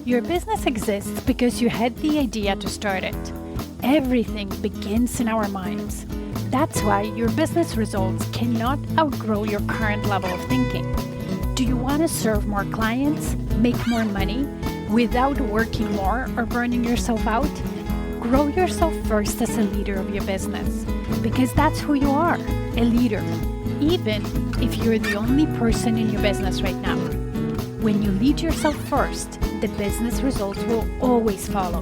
Your business exists because you had the idea to start it. Everything begins in our minds. That's why your business results cannot outgrow your current level of thinking. Do you want to serve more clients, make more money, without working more or burning yourself out? Grow yourself first as a leader of your business, because that's who you are, a leader, even if you're the only person in your business right now. When you lead yourself first, the business results will always follow.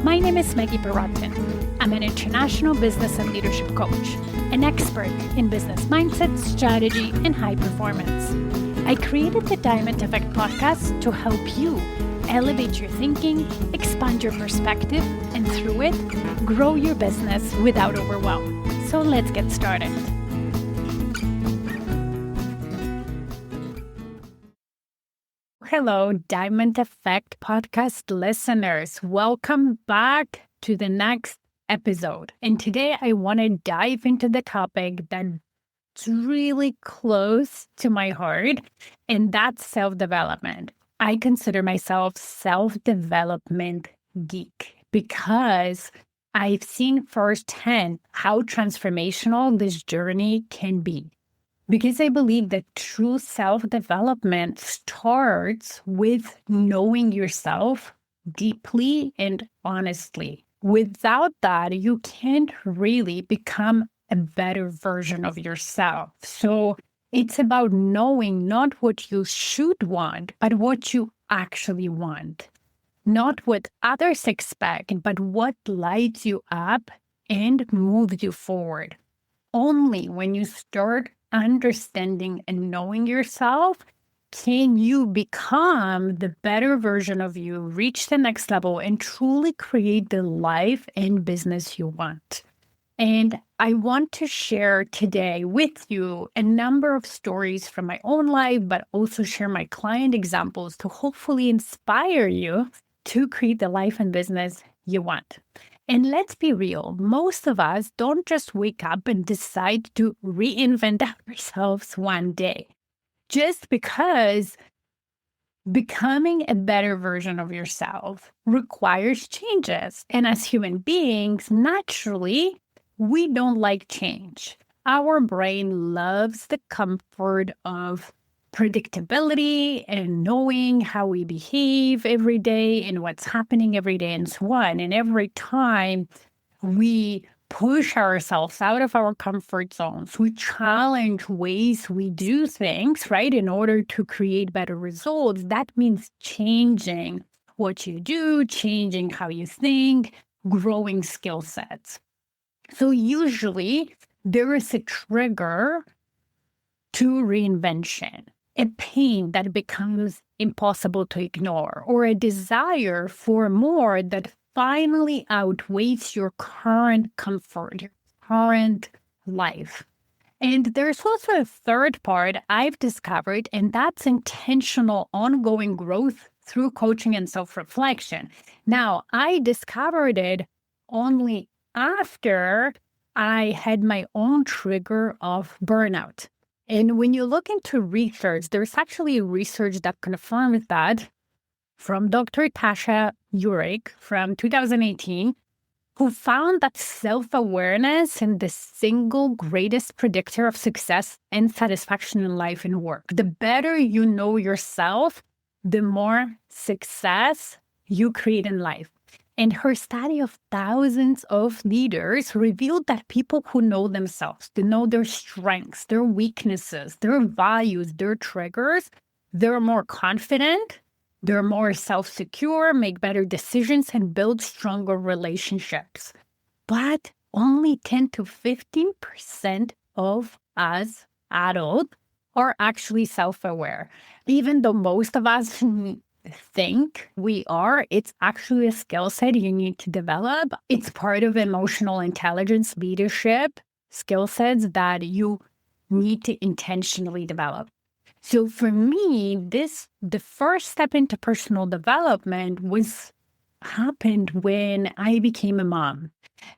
My name is Maggie. I'm an international business and leadership coach, an expert in business mindset, strategy, and high performance. I created the Diamond Effect podcast to help you elevate your thinking, expand your perspective, and through it, grow your business without overwhelm. So let's get started. Hello, Diamond Effect podcast listeners. Welcome back to the next episode. And today I want to dive into the topic that's really close to my heart, and that's self-development. I consider myself self-development geek because I've seen firsthand how transformational this journey can be. Because I believe that true self-development starts with knowing yourself deeply and honestly. Without that, you can't really become a better version of yourself. So it's about knowing not what you should want, but what you actually want. Not what others expect, but what lights you up and moves you forward. Only when you start understanding and knowing yourself can you become the better version of you, reach the next level, and truly create the life and business you want. And I want to share today with you a number of stories from my own life, but also share my client examples to hopefully inspire you to create the life and business you want. And let's be real, most of us don't just wake up and decide to reinvent ourselves one day. Just because becoming a better version of yourself requires changes. And as human beings, naturally, we don't like change. Our brain loves the comfort of predictability and knowing how we behave every day and what's happening every day and so on. And every time we push ourselves out of our comfort zones, we challenge ways we do things, right, in order to create better results. That means changing what you do, changing how you think, growing skill sets. So usually there is a trigger to reinvention, a pain that becomes impossible to ignore, or a desire for more that finally outweighs your current comfort, your current life. And there's also a third part I've discovered, and that's intentional ongoing growth through coaching and self-reflection. Now, I discovered it only after I had my own trigger of burnout. And when you look into research, there's actually research that confirms that from Dr. Tasha Eurich from 2018, who found that self-awareness is the single greatest predictor of success and satisfaction in life and work. The better you know yourself, the more success you create in life. And her study of thousands of leaders revealed that people who know themselves, they know their strengths, their weaknesses, their values, their triggers, they're more confident, they're more self-secure, make better decisions, and build stronger relationships. But only 10 to 15% of us adults are actually self-aware. Even though most of us think we are, it's actually a skill set you need to develop. It's part of emotional intelligence, leadership skill sets that you need to intentionally develop. So for me, the first step into personal development happened when I became a mom.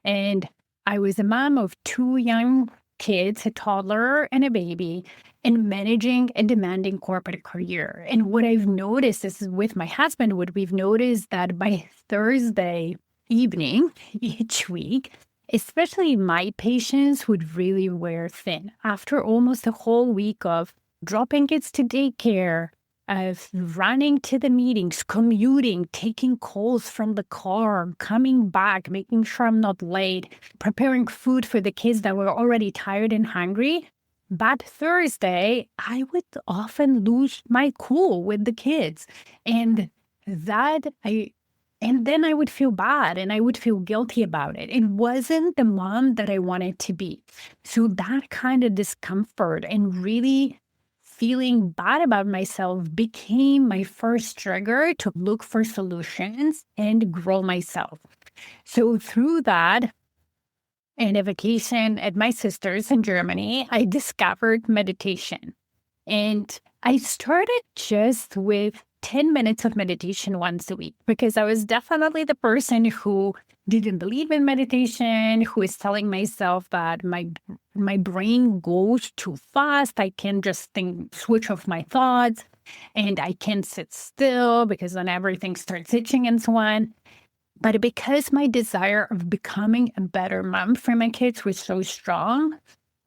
And I was a mom of two young kids, a toddler and a baby, and managing a demanding corporate career. And what I've noticed is with my husband, what we've noticed that by Thursday evening each week, especially my patience would really wear thin after almost a whole week of dropping kids to daycare, of running to the meetings, commuting, taking calls from the car, coming back, making sure I'm not late, preparing food for the kids that were already tired and hungry. But Thursday, I would often lose my cool with the kids. And that and then I would feel bad and I would feel guilty about it. It wasn't the mom that I wanted to be. So that kind of discomfort and really feeling bad about myself became my first trigger to look for solutions and grow myself. So through that, and a vacation at my sister's in Germany, I discovered meditation. And I started just with 10 minutes of meditation once a week because I was definitely the person who didn't believe in meditation, who is telling myself that my brain goes too fast. I can just switch off my thoughts, and I can't sit still because then everything starts itching and so on. But because my desire of becoming a better mom for my kids was so strong,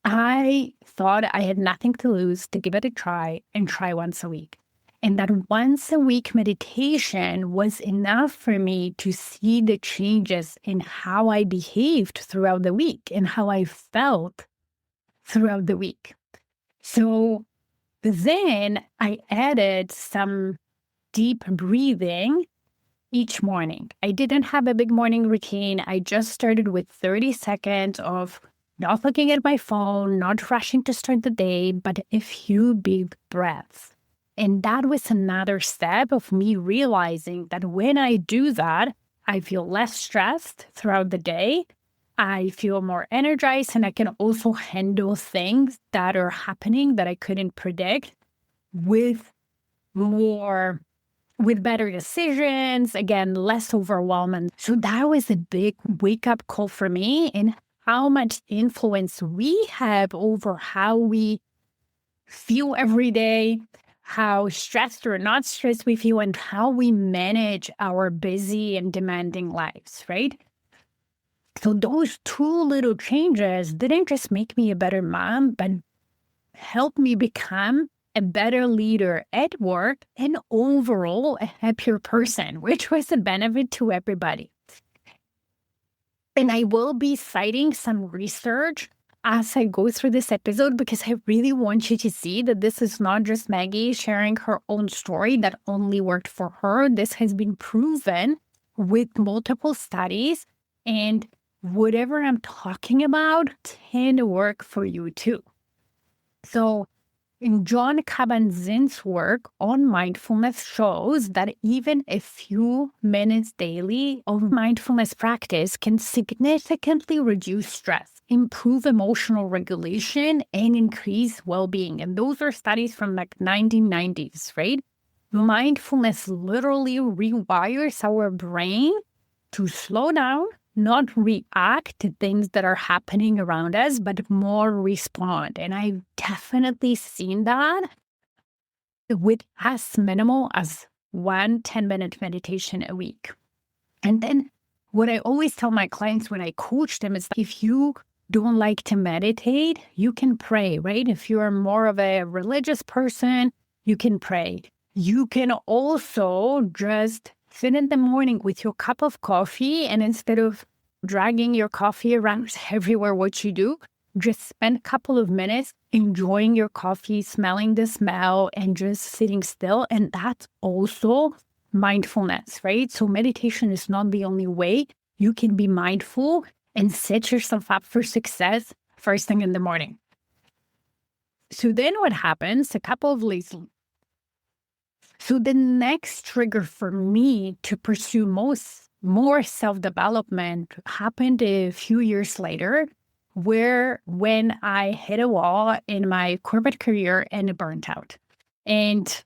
I thought I had nothing to lose to give it a try and try once a week. And that once a week meditation was enough for me to see the changes in how I behaved throughout the week and how I felt throughout the week. So then I added some deep breathing each morning. I didn't have a big morning routine. I just started with 30 seconds of not looking at my phone, not rushing to start the day, but a few big breaths. And that was another step of me realizing that when I do that, I feel less stressed throughout the day. I feel more energized, and I can also handle things that are happening that I couldn't predict with better decisions, again, less overwhelming. So that was a big wake-up call for me in how much influence we have over how we feel every day, how stressed or not stressed we feel, and how we manage our busy and demanding lives, right? So those two little changes didn't just make me a better mom, but helped me become a better leader at work and overall a happier person, which was a benefit to everybody. And I will be citing some research as I go through this episode because I really want you to see that this is not just Maggie sharing her own story that only worked for her. This has been proven with multiple studies, and whatever I'm talking about can work for you too. So in John Kabat-Zinn's work on mindfulness shows that even a few minutes daily of mindfulness practice can significantly reduce stress, improve emotional regulation, and increase well-being. And those are studies from like 1990s, right? Mindfulness literally rewires our brain to slow down, not react to things that are happening around us, but more respond. And I've definitely seen that with as minimal as 1 10-minute meditation a week. And then what I always tell my clients when I coach them is if you don't like to meditate, you can pray, right? If you are more of a religious person, you can pray. You can also just sit in the morning with your cup of coffee, and instead of dragging your coffee around everywhere, what you do, just spend a couple of minutes enjoying your coffee, smelling the smell, and just sitting still. And that's also mindfulness, right? So meditation is not the only way you can be mindful and set yourself up for success first thing in the morning. So then what happens, a couple of days. So the next trigger for me to pursue more self-development happened a few years later, when I hit a wall in my corporate career and burnt out. And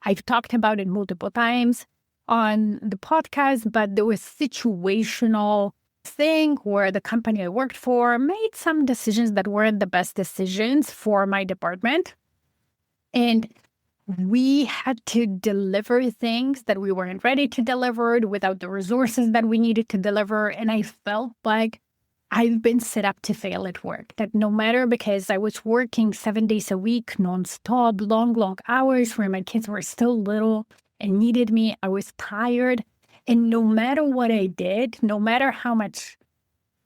I've talked about it multiple times on the podcast, but there was situational thing where the company I worked for made some decisions that weren't the best decisions for my department. And we had to deliver things that we weren't ready to deliver without the resources that we needed to deliver. And I felt like I've been set up to fail at work. That no matter, because I was working 7 days a week, nonstop, long hours where my kids were still little and needed me, I was tired. And no matter what I did, no matter how much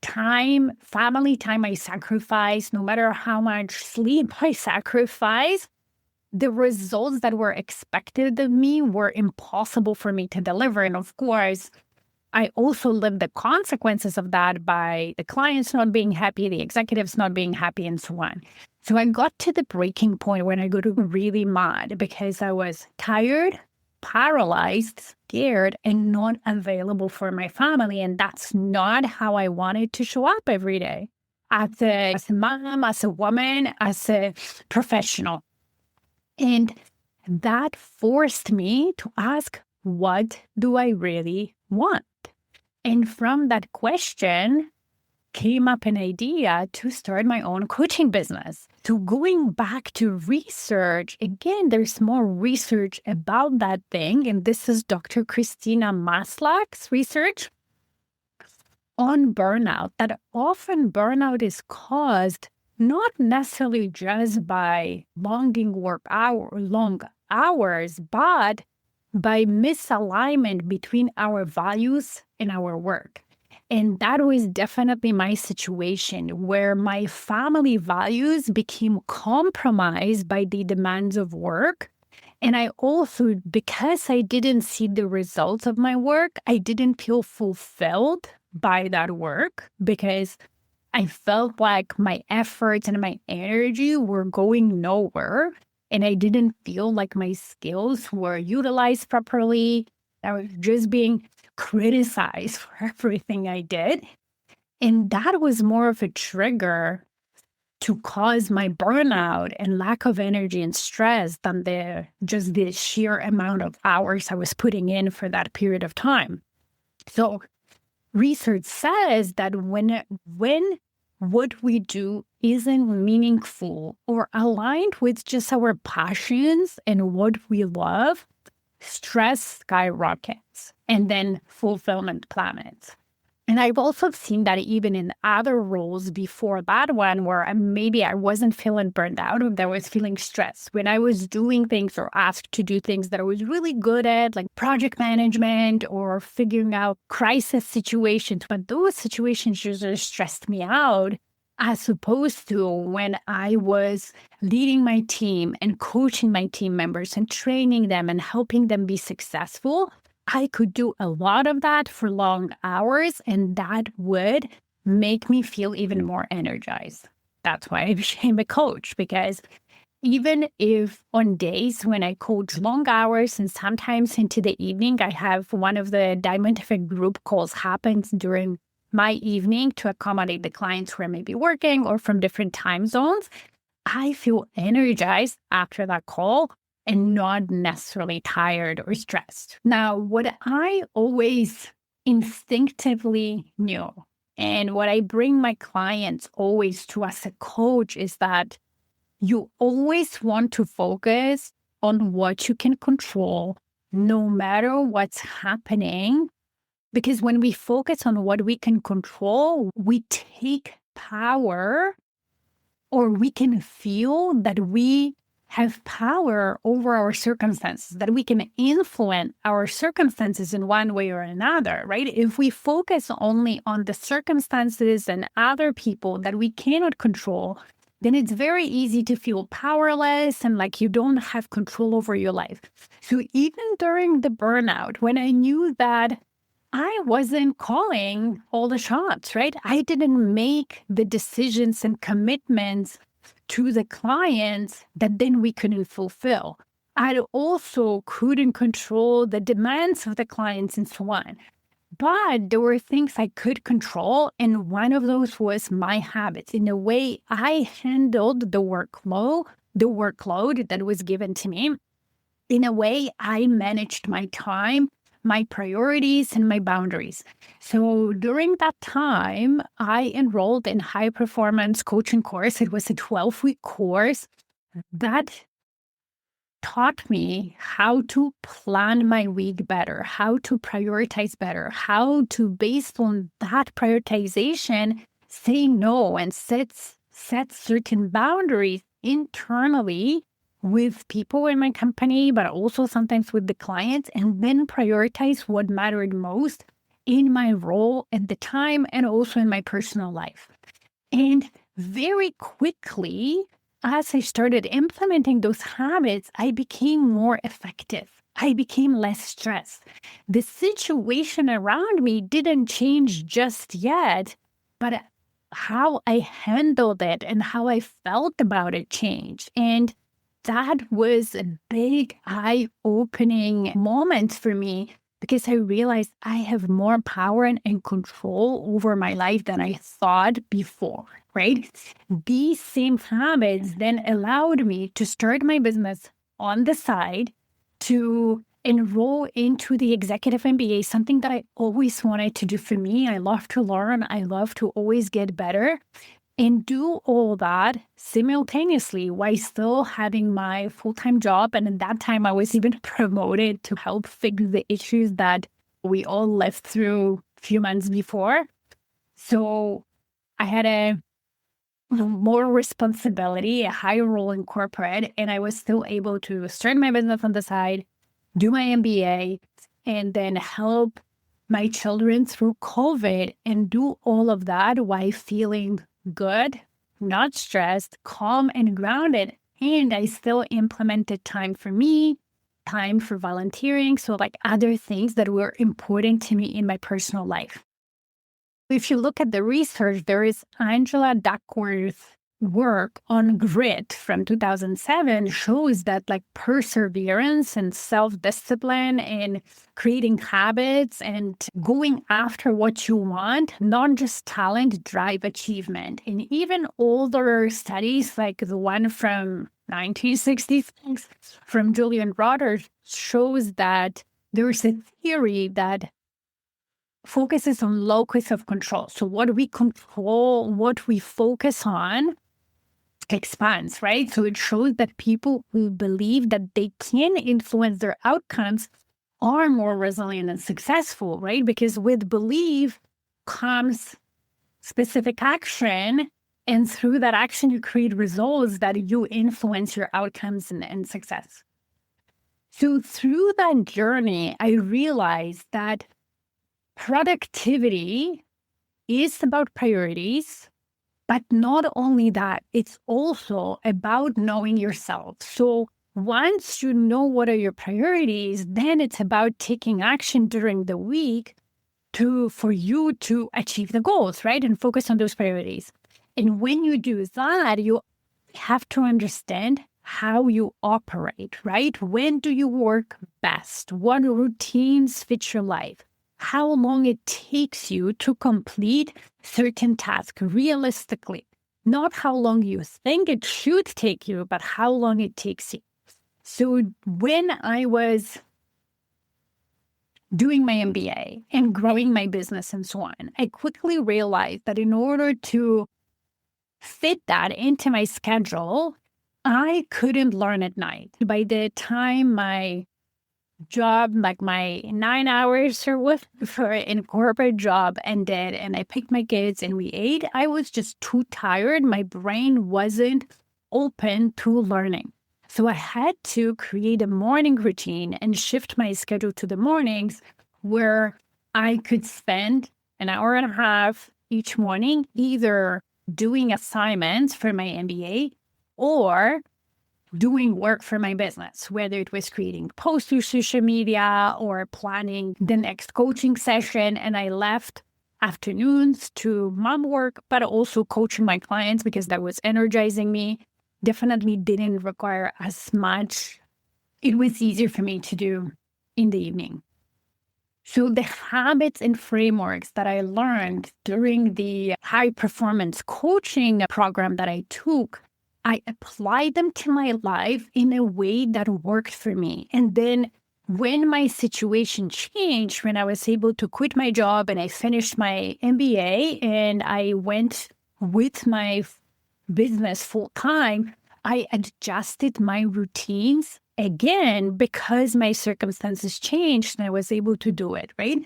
time, family time I sacrificed, no matter how much sleep I sacrificed, the results that were expected of me were impossible for me to deliver. And of course, I also lived the consequences of that by the clients not being happy, the executives not being happy, and so on. So I got to the breaking point when I got really mad because I was tired, paralyzed, scared, and not available for my family. And that's not how I wanted to show up every day as a mom, as a woman, as a professional. And that forced me to ask, what do I really want? And from that question came up an idea to start my own coaching business. So going back to research, again, there's more research about that thing. And this is Dr. Christina Maslach's research on burnout, that often burnout is caused not necessarily just by long hours, but by misalignment between our values and our work. And that was definitely my situation where my family values became compromised by the demands of work. And I also, because I didn't see the results of my work, I didn't feel fulfilled by that work because I felt like my efforts and my energy were going nowhere. And I didn't feel like my skills were utilized properly. I was just being criticized for everything I did. And that was more of a trigger to cause my burnout and lack of energy and stress than the sheer amount of hours I was putting in for that period of time. So research says that when what we do isn't meaningful or aligned with just our passions and what we love, stress skyrockets and then fulfillment plummets. And I've also seen that even in other roles before that one, where maybe I wasn't feeling burned out, or that I was feeling stressed. When I was doing things or asked to do things that I was really good at, like project management or figuring out crisis situations, but those situations just stressed me out, as opposed to when I was leading my team and coaching my team members and training them and helping them be successful. I could do a lot of that for long hours, and that would make me feel even more energized. That's why I became a coach, because even if on days when I coach long hours and sometimes into the evening, I have one of the Diamondific group calls happens during my evening to accommodate the clients who are maybe working or from different time zones, I feel energized after that call and not necessarily tired or stressed. Now, what I always instinctively knew, and what I bring my clients always to as a coach, is that you always want to focus on what you can control, no matter what's happening. Because when we focus on what we can control, we take power, or we can feel that we have power over our circumstances, that we can influence our circumstances in one way or another, right? If we focus only on the circumstances and other people that we cannot control, then it's very easy to feel powerless and like you don't have control over your life. So even during the burnout, when I knew that I wasn't calling all the shots, right? I didn't make the decisions and commitments to the clients that then we couldn't fulfill. I also couldn't control the demands of the clients and so on. But there were things I could control, and one of those was my habits. In a way, I handled the workload that was given to me. In a way, I managed my time my priorities and my boundaries. So during that time, I enrolled in high performance coaching course. It was a 12-week course that taught me how to plan my week better, how to prioritize better, how to, based on that prioritization, say no and set certain boundaries internally with people in my company, but also sometimes with the clients, and then prioritize what mattered most in my role at the time and also in my personal life. And very quickly, as I started implementing those habits, I became more effective. I became less stressed. The situation around me didn't change just yet, but how I handled it and how I felt about it changed. And that was a big eye-opening moment for me because I realized I have more power and control over my life than I thought before, right? These same habits then allowed me to start my business on the side, to enroll into the executive MBA, something that I always wanted to do for me. I love to learn. I love to always get better and do all that simultaneously while still having my full-time job. And at that time, I was even promoted to help fix the issues that we all lived through a few months before. So I had a more responsibility, a higher role in corporate, and I was still able to start my business on the side, do my MBA, and then help my children through COVID and do all of that while feeling good, not stressed, calm, and grounded. And I still implemented time for me, time for volunteering. So, like other things that were important to me in my personal life. If you look at the research, there is Angela Duckworth's work on grit from 2007 shows that like perseverance and self-discipline and creating habits and going after what you want, not just talent, drive achievement. And even older studies like the one from 1966 from Julian Rogers shows that there's a theory that focuses on locus of control. So what we control, what we focus on expands, right? So it shows that people who believe that they can influence their outcomes are more resilient and successful, right? Because with belief comes specific action. And through that action, you create results that you influence your outcomes and success. So through that journey, I realized that productivity is about priorities, but not only that, it's also about knowing yourself. So once you know what are your priorities, then it's about taking action during the week for you to achieve the goals, right? And focus on those priorities. And when you do that, you have to understand how you operate, right? When do you work best? What routines fit your life? How long it takes you to complete certain tasks realistically. Not how long you think it should take you, but how long it takes you. So when I was doing my MBA and growing my business and so on, I quickly realized that in order to fit that into my schedule, I couldn't learn at night. By the time my job, like my 9 hours or what for in corporate job ended and I picked my kids and we ate, I was just too tired. My brain wasn't open to learning. So I had to create a morning routine and shift my schedule to the mornings where I could spend an hour and a half each morning either doing assignments for my MBA or doing work for my business, whether it was creating posts to social media or planning the next coaching session. And I left afternoons to mom work, but also coaching my clients because that was energizing me. Definitely didn't require as much. It was easier for me to do in the evening. So the habits and frameworks that I learned during the high performance coaching program that I took, I applied them to my life in a way that worked for me. And then when my situation changed, when I was able to quit my job and I finished my MBA and I went with my business full time, I adjusted my routines again because my circumstances changed and I was able to do it, right?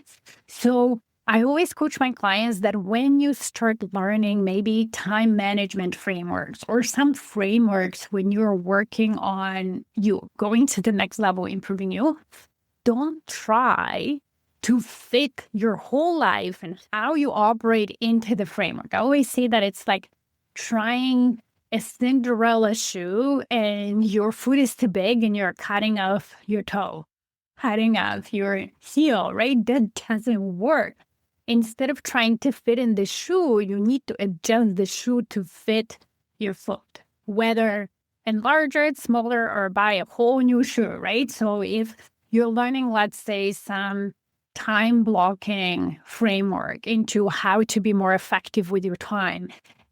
So I always coach my clients that when you start learning maybe time management frameworks or some frameworks when you're working on you going to the next level, improving you, don't try to fit your whole life and how you operate into the framework. I always say that it's like trying a Cinderella shoe and your foot is too big and you're cutting off your toe, cutting off your heel, right? That doesn't work. Instead of trying to fit in the shoe, you need to adjust the shoe to fit your foot, whether enlarge it, smaller, or buy a whole new shoe, right? So if you're learning, let's say, some time blocking framework into how to be more effective with your time,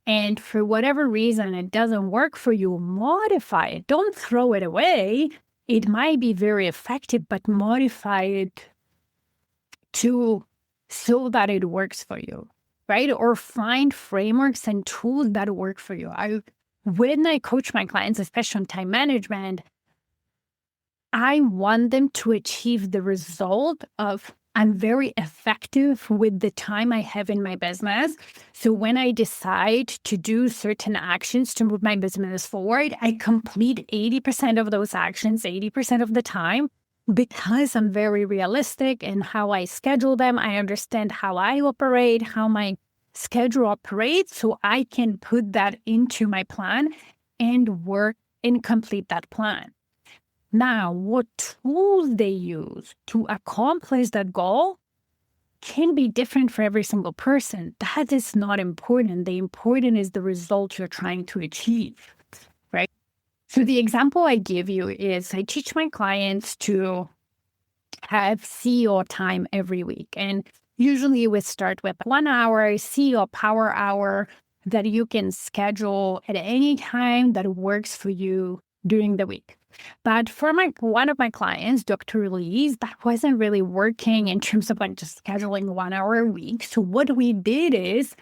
and for whatever reason it doesn't work for you, modify it. Don't throw it away. It might be very effective, but modify it so that it works for you, right? Or find frameworks and tools that work for you. When I coach my clients, especially on time management, I want them to achieve the result of I'm very effective with the time I have in my business. So when I decide to do certain actions to move my business forward, I complete 80% of those actions, 80% of the time, because I'm very realistic in how I schedule them. I understand how I operate, how my schedule operates, so I can put that into my plan and work and complete that plan. Now, what tools they use to accomplish that goal can be different for every single person. That is not important. The important is the result you're trying to achieve, right? So the example I give you is I teach my clients to have CEO time every week. And usually we start with 1 hour CEO power hour that you can schedule at any time that works for you during the week. But for one of my clients, Dr. Lee's, that wasn't really working in terms of like just scheduling 1 hour a week. So what we did is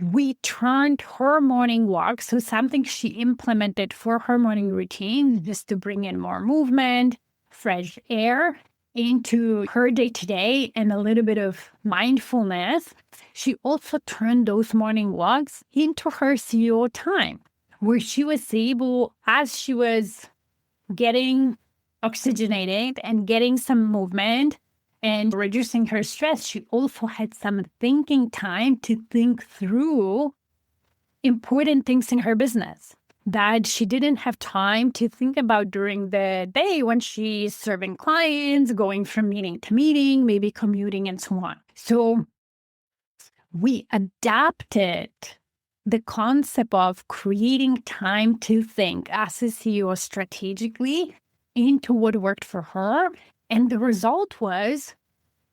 we turned her morning walk, so something she implemented for her morning routine, just to bring in more movement, fresh air into her day-to-day and a little bit of mindfulness. She also turned those morning walks into her CEO time, where she was able, as she was getting oxygenated and getting some movement and reducing her stress, she also had some thinking time to think through important things in her business that she didn't have time to think about during the day when she's serving clients, going from meeting to meeting, maybe commuting and so on. So we adapted the concept of creating time to think as a CEO strategically into what worked for her. And the result was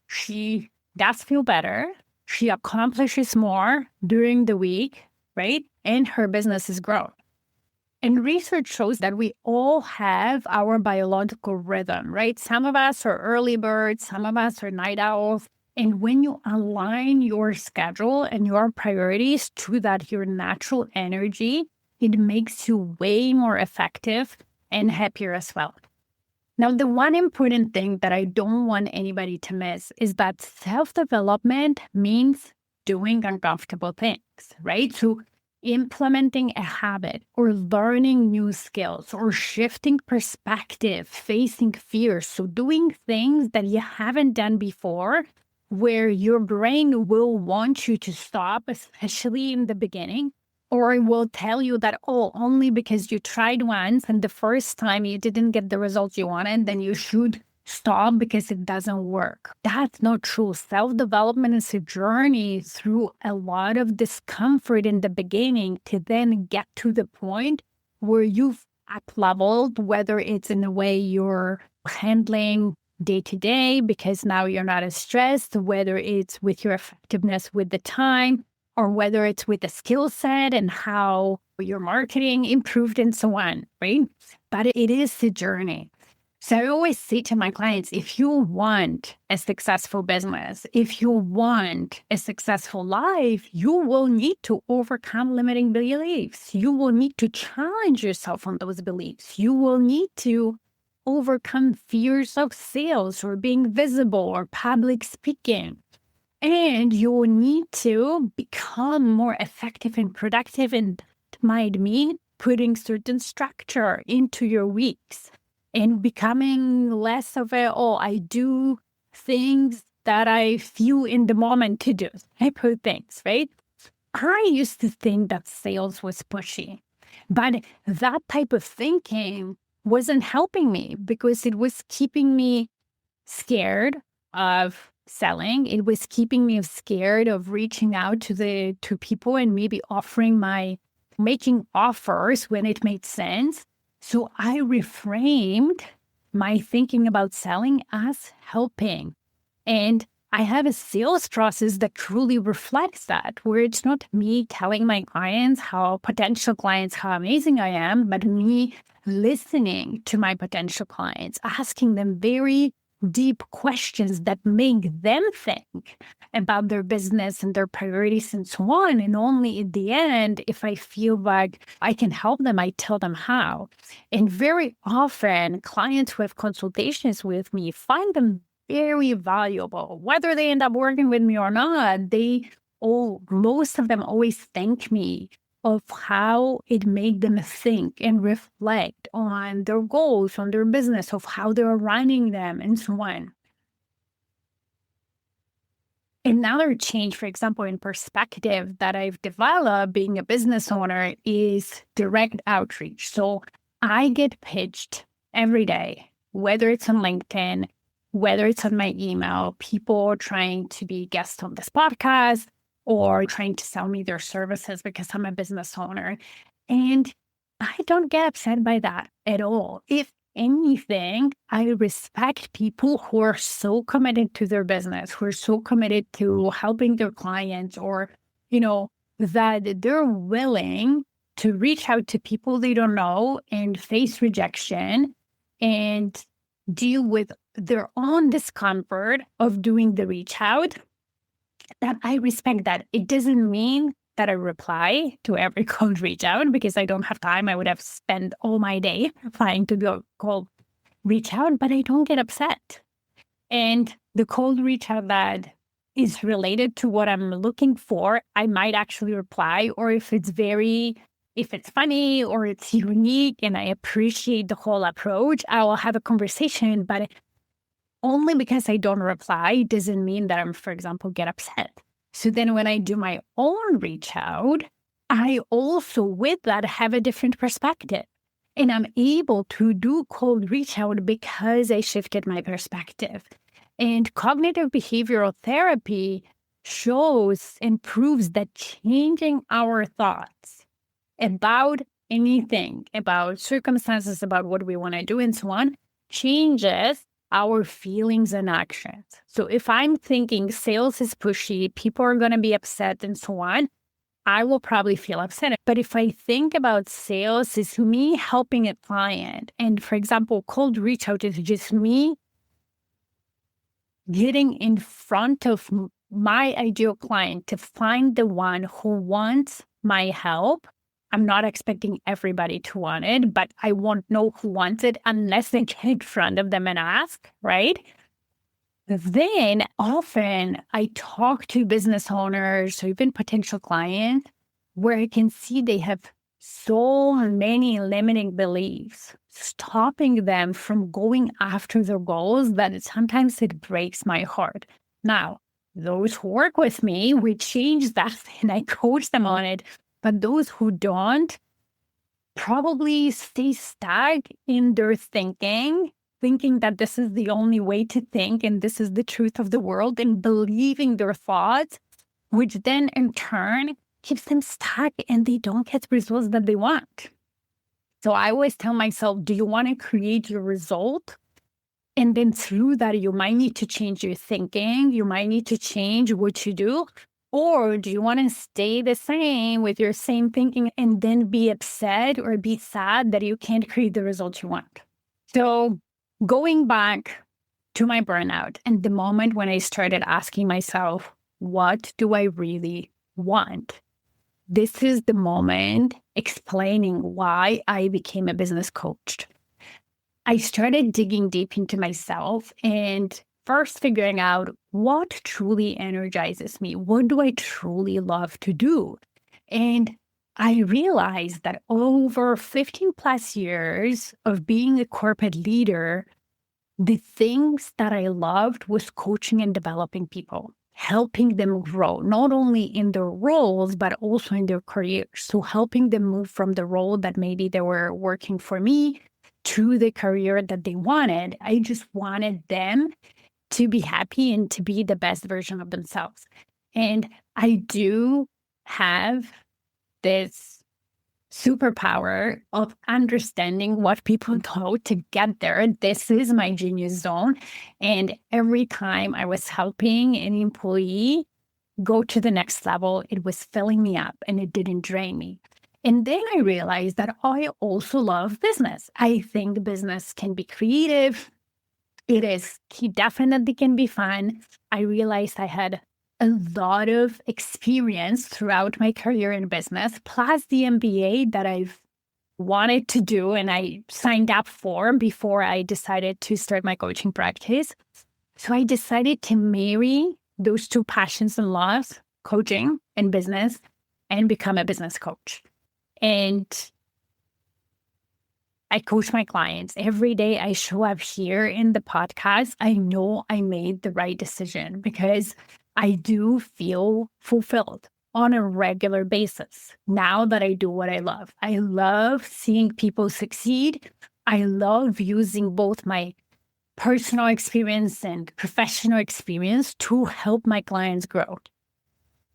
she does feel better. She accomplishes more during the week, right? And her business is growing. And research shows that we all have our biological rhythm, right? Some of us are early birds, some of us are night owls. And when you align your schedule and your priorities to that, your natural energy, it makes you way more effective and happier as well. Now, the one important thing that I don't want anybody to miss is that self-development means doing uncomfortable things, right? So implementing a habit or learning new skills or shifting perspective, facing fears. So doing things that you haven't done before, where your brain will want you to stop, especially in the beginning, or it will tell you that, oh, only because you tried once and the first time you didn't get the results you wanted, then you should stop because it doesn't work. That's not true. Self-development is a journey through a lot of discomfort in the beginning to then get to the point where you've up-leveled, whether it's in the way you're handling day-to-day because now you're not as stressed, whether it's with your effectiveness with the time, or whether it's with the skill set and how your marketing improved and so on, right? But it is a journey. So I always say to my clients, if you want a successful business, if you want a successful life, you will need to overcome limiting beliefs. You will need to challenge yourself on those beliefs. You will need to overcome fears of sales or being visible or public speaking. And you will need to become more effective and productive. And that might mean putting certain structure into your weeks and becoming less of I do things that I feel in the moment to do type of things, right? I used to think that sales was pushy, but that type of thinking wasn't helping me because it was keeping me scared of selling. It was keeping me scared of reaching out to people and maybe making offers when it made sense. So I reframed my thinking about selling as helping. And I have a sales process that truly reflects that, where it's not me telling my clients, potential clients, how amazing I am, but me listening to my potential clients, asking them very deep questions that make them think about their business and their priorities and so on. And only at the end, if I feel like I can help them, I tell them how. And very often, clients who have consultations with me find them very valuable. Whether they end up working with me or not, most of them always thank me of how it made them think and reflect on their goals, on their business, of how they're running them, and so on. Another change, for example, in perspective that I've developed being a business owner is direct outreach. So I get pitched every day, whether it's on LinkedIn, whether it's on my email, people trying to be guests on this podcast, or trying to sell me their services because I'm a business owner. And I don't get upset by that at all. If anything, I respect people who are so committed to their business, who are so committed to helping their clients, or, that they're willing to reach out to people they don't know and face rejection and deal with their own discomfort of doing the reach out. That I respect that. It doesn't mean that I reply to every cold reach out because I don't have time. I would have spent all my day replying to the cold reach out, but I don't get upset. And the cold reach out that is related to what I'm looking for, I might actually reply. Or if it's funny or it's unique and I appreciate the whole approach, I will have a conversation. But only because I don't reply doesn't mean that I'm, for example, get upset. So then when I do my own reach out, I also with that have a different perspective. And I'm able to do cold reach out because I shifted my perspective. And cognitive behavioral therapy shows and proves that changing our thoughts about anything, about circumstances, about what we want to do and so on, changes our feelings and actions. So if I'm thinking sales is pushy, people are going to be upset and so on, I will probably feel upset. But if I think about sales is me helping a client, and for example, cold reach out is just me getting in front of my ideal client to find the one who wants my help. I'm not expecting everybody to want it, but I won't know who wants it unless they get in front of them and ask, right? Then often I talk to business owners or even potential clients where I can see they have so many limiting beliefs, stopping them from going after their goals that sometimes it breaks my heart. Now, those who work with me, we change that and I coach them on it. But those who don't probably stay stuck in their thinking that this is the only way to think and this is the truth of the world and believing their thoughts, which then in turn keeps them stuck and they don't get the results that they want. So I always tell myself, do you want to create your result? And then through that, you might need to change your thinking. You might need to change what you do. Or do you want to stay the same with your same thinking and then be upset or be sad that you can't create the results you want? So Going back to my burnout and the moment when I started asking myself, what do I really want? This is the moment explaining why I became a business coach. I started digging deep into myself and first figuring out what truly energizes me. What do I truly love to do? And I realized that over 15 plus years of being a corporate leader, the things that I loved was coaching and developing people, helping them grow, not only in their roles, but also in their careers. So helping them move from the role that maybe they were working for me to the career that they wanted. I just wanted them to be happy and to be the best version of themselves. And I do have this superpower of understanding what people do to get there. This is my genius zone. And every time I was helping an employee go to the next level, it was filling me up and it didn't drain me. And then I realized that I also love business. I think business can be creative. It definitely can be fun. I realized I had a lot of experience throughout my career in business, plus the MBA that I've wanted to do and I signed up for before I decided to start my coaching practice. So I decided to marry those two passions and loves, coaching and business, and become a business coach. And I coach my clients. Every day I show up here in the podcast, I know I made the right decision because I do feel fulfilled on a regular basis now that I do what I love. I love seeing people succeed. I love using both my personal experience and professional experience to help my clients grow.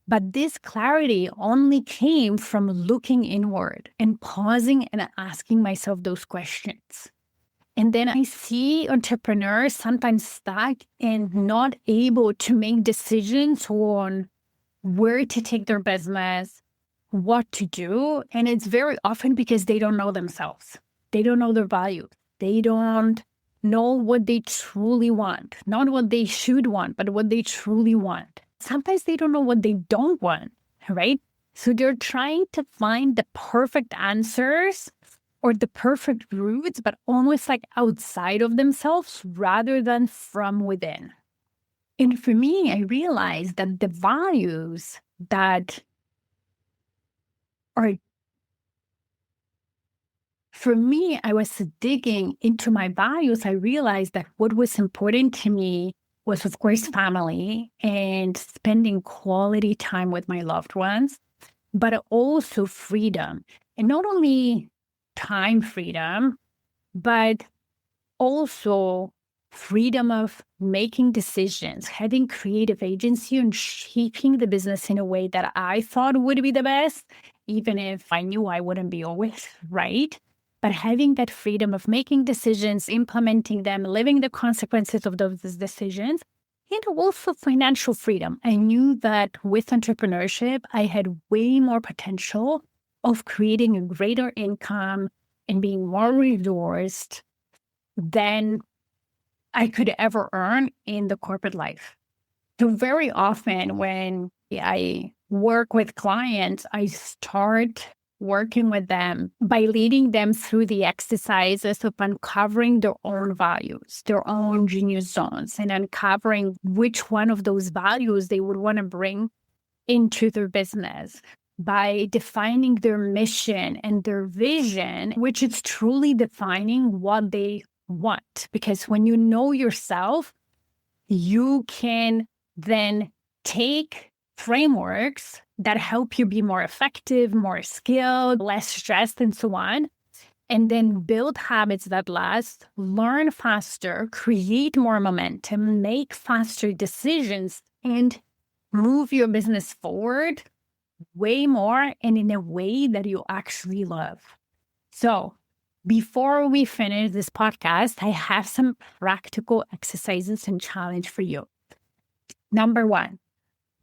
But this clarity only came from looking inward and pausing and asking myself those questions. And then I see entrepreneurs sometimes stuck and not able to make decisions on where to take their business, what to do. And it's very often because they don't know themselves. They don't know their values. They don't know what they truly want, not what they should want, but what they truly want. Sometimes they don't know what they don't want, right? So they're trying to find the perfect answers or the perfect routes, but almost like outside of themselves rather than from within. And for me, I realized that the values that are, for me, I was digging into my values. I realized that what was important to me was, of course, family and spending quality time with my loved ones, but also freedom. And not only time freedom, but also freedom of making decisions, having creative agency and shaping the business in a way that I thought would be the best, even if I knew I wouldn't be always right. But having that freedom of making decisions, implementing them, living the consequences of those decisions, and also financial freedom. I knew that with entrepreneurship, I had way more potential of creating a greater income and being more resourced than I could ever earn in the corporate life. So very often when I work with clients, I start working with them by leading them through the exercises of uncovering their own values, their own genius zones, and uncovering which one of those values they would want to bring into their business by defining their mission and their vision, which is truly defining what they want. Because when you know yourself, you can then take frameworks that help you be more effective, more skilled, less stressed, and so on, and then build habits that last, learn faster, create more momentum, make faster decisions, and move your business forward way more and in a way that you actually love. So, before we finish this podcast, I have some practical exercises and challenge for you. Number one,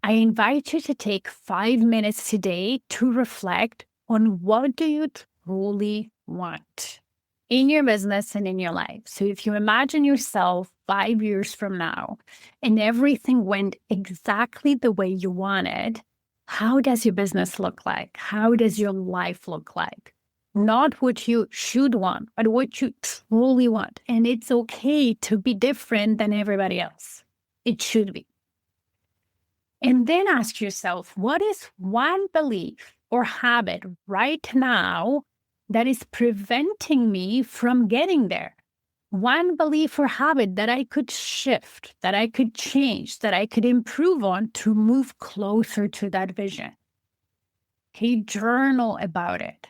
I invite you to take 5 minutes today to reflect on what do you truly want. in your business and in your life. So if you imagine yourself 5 years from now and everything went exactly the way you wanted, how does your business look like? How does your life look like? Not what you should want, but what you truly want. And it's okay to be different than everybody else. It should be. And then ask yourself, what is one belief or habit right now that is preventing me from getting there? One belief or habit that I could shift, that I could change, that I could improve on to move closer to that vision. Okay, journal about it.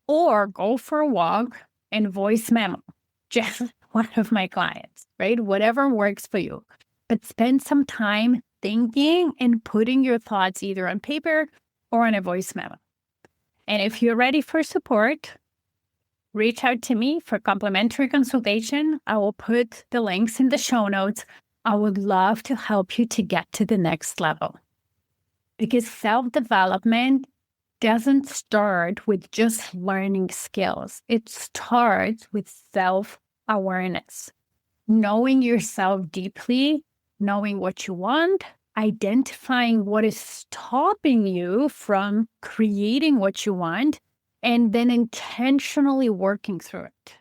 Or go for a walk and voice memo. Just one of my clients, right? Whatever works for you. But spend some time thinking and putting your thoughts either on paper or on a voice memo. And if you're ready for support, reach out to me for complimentary consultation. I will put the links in the show notes. I would love to help you to get to the next level. Because self-development doesn't start with just learning skills. It starts with self-awareness. Knowing yourself deeply, knowing what you want, identifying what is stopping you from creating what you want, and then intentionally working through it.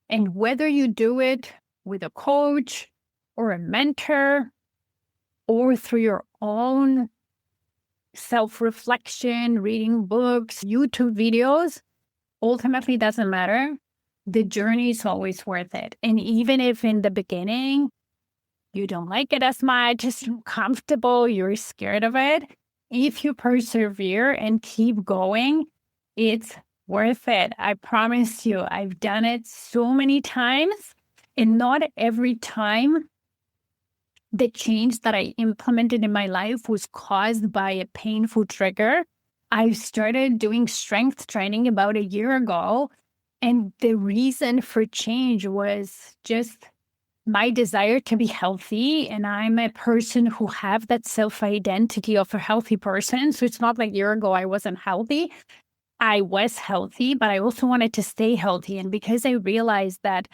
And whether you do it with a coach or a mentor or through your own self-reflection, reading books, YouTube videos, ultimately doesn't matter. The journey is always worth it. And even if in the beginning you don't like it as much, it's uncomfortable, you're scared of it, if you persevere and keep going, it's worth it. I promise you, I've done it so many times, and not every time the change that I implemented in my life was caused by a painful trigger. I started doing strength training about a year ago, and the reason for change was just my desire to be healthy. And I'm a person who have that self-identity of a healthy person. So it's not like a year ago I wasn't healthy. I was healthy, but I also wanted to stay healthy. And because I realized that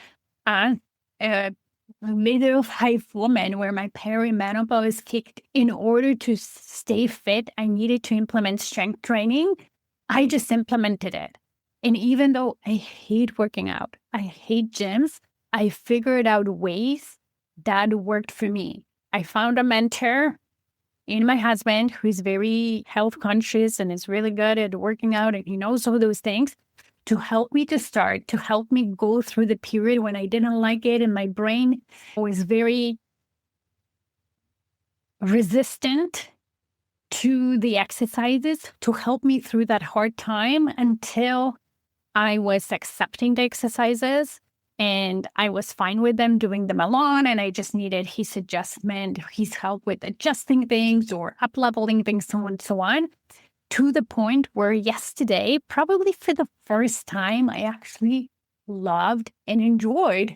midlife woman where my perimenopause kicked, in order to stay fit, I needed to implement strength training. I just implemented it. And even though I hate working out, I hate gyms, I figured out ways that worked for me. I found a mentor in my husband who's very health conscious and is really good at working out, and he knows all those things, to help me to start, to help me go through the period when I didn't like it and my brain was very resistant to the exercises, to help me through that hard time until I was accepting the exercises and I was fine with them, doing them alone. And I just needed his adjustment, his help with adjusting things or up-leveling things, so on and so on. To the point where yesterday, probably for the first time, I actually loved and enjoyed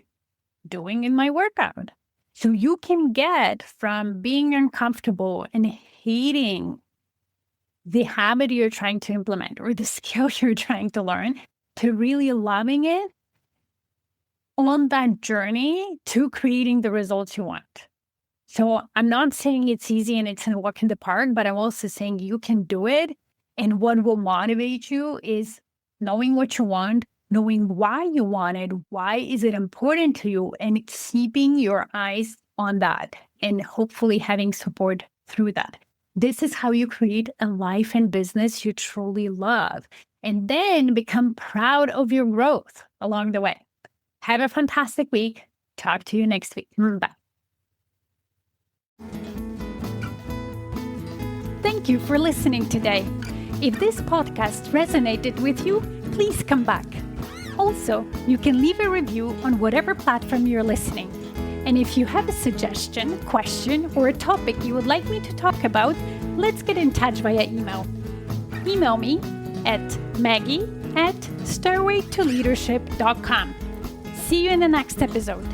doing in my workout. So you can get from being uncomfortable and hating the habit you're trying to implement or the skill you're trying to learn to really loving it on that journey to creating the results you want. So I'm not saying it's easy and it's a walk in the park, but I'm also saying you can do it. And what will motivate you is knowing what you want, knowing why you want it, why is it important to you, and keeping your eyes on that and hopefully having support through that. This is how you create a life and business you truly love, and then become proud of your growth along the way. Have a fantastic week. Talk to you next week. Bye. Thank you for listening today. If this podcast resonated with you, please come back. Also, you can leave a review on whatever platform you're listening. And if you have a suggestion, question, or a topic you would like me to talk about, let's get in touch via email. Email me at Maggie@stairwaytoleadership.com. See you in the next episode.